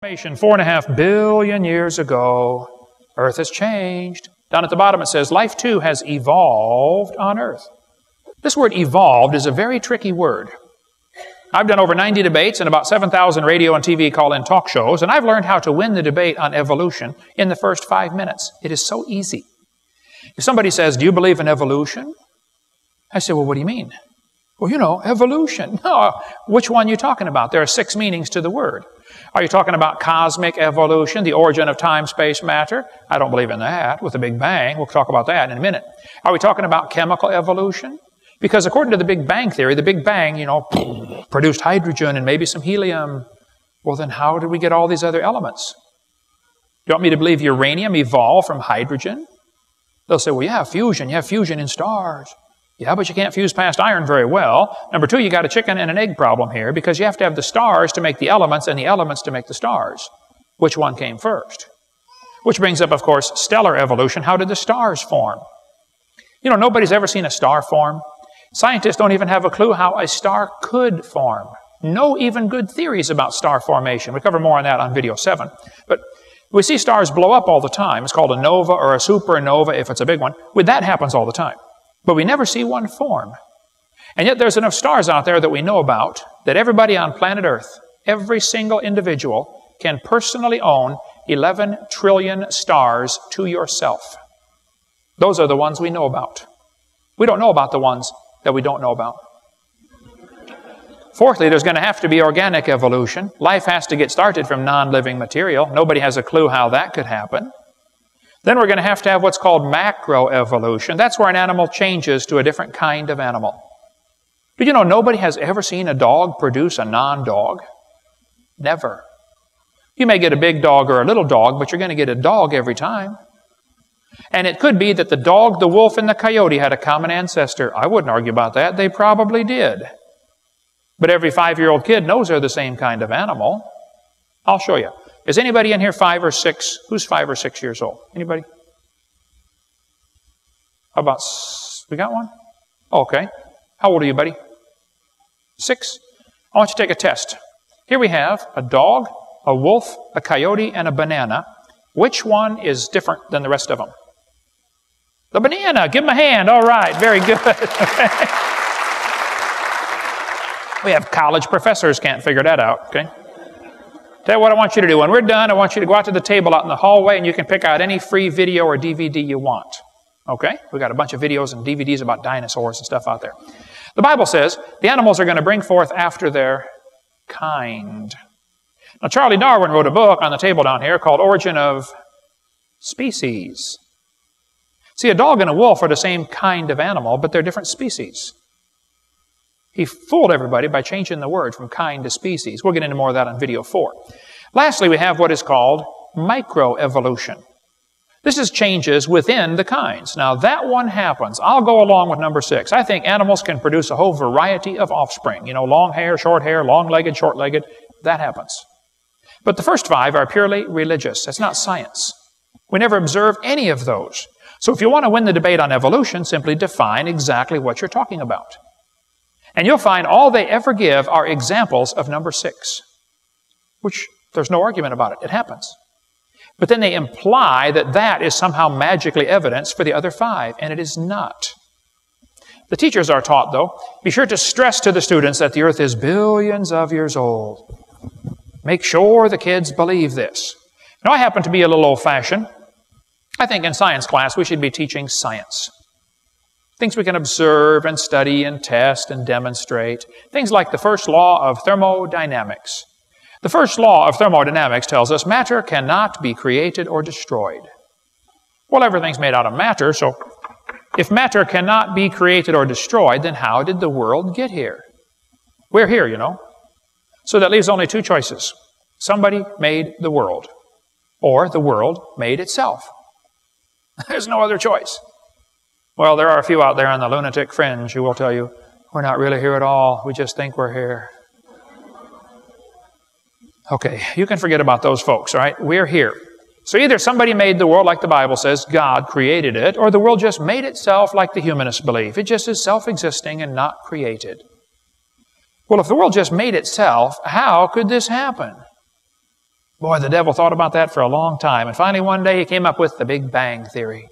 4.5 billion years ago, Earth has changed. Down at the bottom it says, life too has evolved on Earth. This word evolved is a very tricky word. I've done over 90 debates and about 7,000 radio and TV call-in talk shows, and I've learned how to win the debate on evolution in the first 5 minutes. It is so easy. If somebody says, do you believe in evolution? I say, well, what do you mean? Well, you know, evolution. No, which one are you talking about? There are 6 meanings to the word. Are you talking about cosmic evolution, the origin of time, space, matter? I don't believe in that, with the Big Bang. We'll talk about that in a minute. Are we talking about chemical evolution? Because according to the Big Bang theory, the Big Bang, you know, produced hydrogen and maybe some helium. Well, then how did we get all these other elements? Do you want me to believe uranium evolved from hydrogen? They'll say, well, yeah, fusion. You have fusion in stars. Yeah, but you can't fuse past iron very well. Number 2, you got a chicken and an egg problem here because you have to have the stars to make the elements and the elements to make the stars. Which one came first? Which brings up, of course, stellar evolution. How did the stars form? You know, nobody's ever seen a star form. Scientists don't even have a clue how a star could form. No even good theories about star formation. We cover more on that on video 7. But we see stars blow up all the time. It's called a nova or a supernova if it's a big one. That happens all the time. But we never see one form. And yet there's enough stars out there that we know about that everybody on planet Earth, every single individual, can personally own 11 trillion stars to yourself. Those are the ones we know about. We don't know about the ones that we don't know about. Fourthly, there's going to have to be organic evolution. Life has to get started from non-living material. Nobody has a clue how that could happen. Then we're going to have what's called macroevolution. That's where an animal changes to a different kind of animal. Did you know nobody has ever seen a dog produce a non-dog? Never. You may get a big dog or a little dog, but you're going to get a dog every time. And it could be that the dog, the wolf, and the coyote had a common ancestor. I wouldn't argue about that. They probably did. But every 5-year-old kid knows they're the same kind of animal. I'll show you. Is anybody in here 5 or 6? Who's 5 or 6 years old? Anybody? How about, we got one? Okay. How old are you, buddy? 6? I want you to take a test. Here we have a dog, a wolf, a coyote, and a banana. Which one is different than the rest of them? The banana. Give him a hand. All right. Very good. We have college professors can't figure that out. Okay. Tell you what I want you to do. When we're done, I want you to go out to the table out in the hallway and you can pick out any free video or DVD you want. Okay? We've got a bunch of videos and DVDs about dinosaurs and stuff out there. The Bible says the animals are going to bring forth after their kind. Now, Charlie Darwin wrote a book on the table down here called Origin of Species. See, a dog and a wolf are the same kind of animal, but they're different species. He fooled everybody by changing the word from kind to species. We'll get into more of that on video 4. Lastly, we have what is called microevolution. This is changes within the kinds. Now, that one happens. I'll go along with number 6. I think animals can produce a whole variety of offspring. You know, long hair, long-legged, short-legged. That happens. But the first 5 are purely religious. It's not science. We never observe any of those. So if you want to win the debate on evolution, simply define exactly what you're talking about. And you'll find all they ever give are examples of number 6, which there's no argument about it. It happens. But then they imply that that is somehow magically evidence for the other 5, and it is not. The teachers are taught, though, be sure to stress to the students that the earth is billions of years old. Make sure the kids believe this. Now, I happen to be a little old-fashioned. I think in science class we should be teaching science. Things we can observe and study and test and demonstrate. Things like the first law of thermodynamics. The first law of thermodynamics tells us matter cannot be created or destroyed. Well, everything's made out of matter, so if matter cannot be created or destroyed, then how did the world get here? We're here, you know. So that leaves only 2 choices. Somebody made the world, or the world made itself. There's no other choice. Well, there are a few out there on the lunatic fringe who will tell you, we're not really here at all. We just think we're here. Okay, you can forget about those folks, all right? We're here. So either somebody made the world like the Bible says, God created it, or the world just made itself like the humanists believe. It just is self-existing and not created. Well, if the world just made itself, how could this happen? Boy, the devil thought about that for a long time. And finally one day he came up with the Big Bang Theory.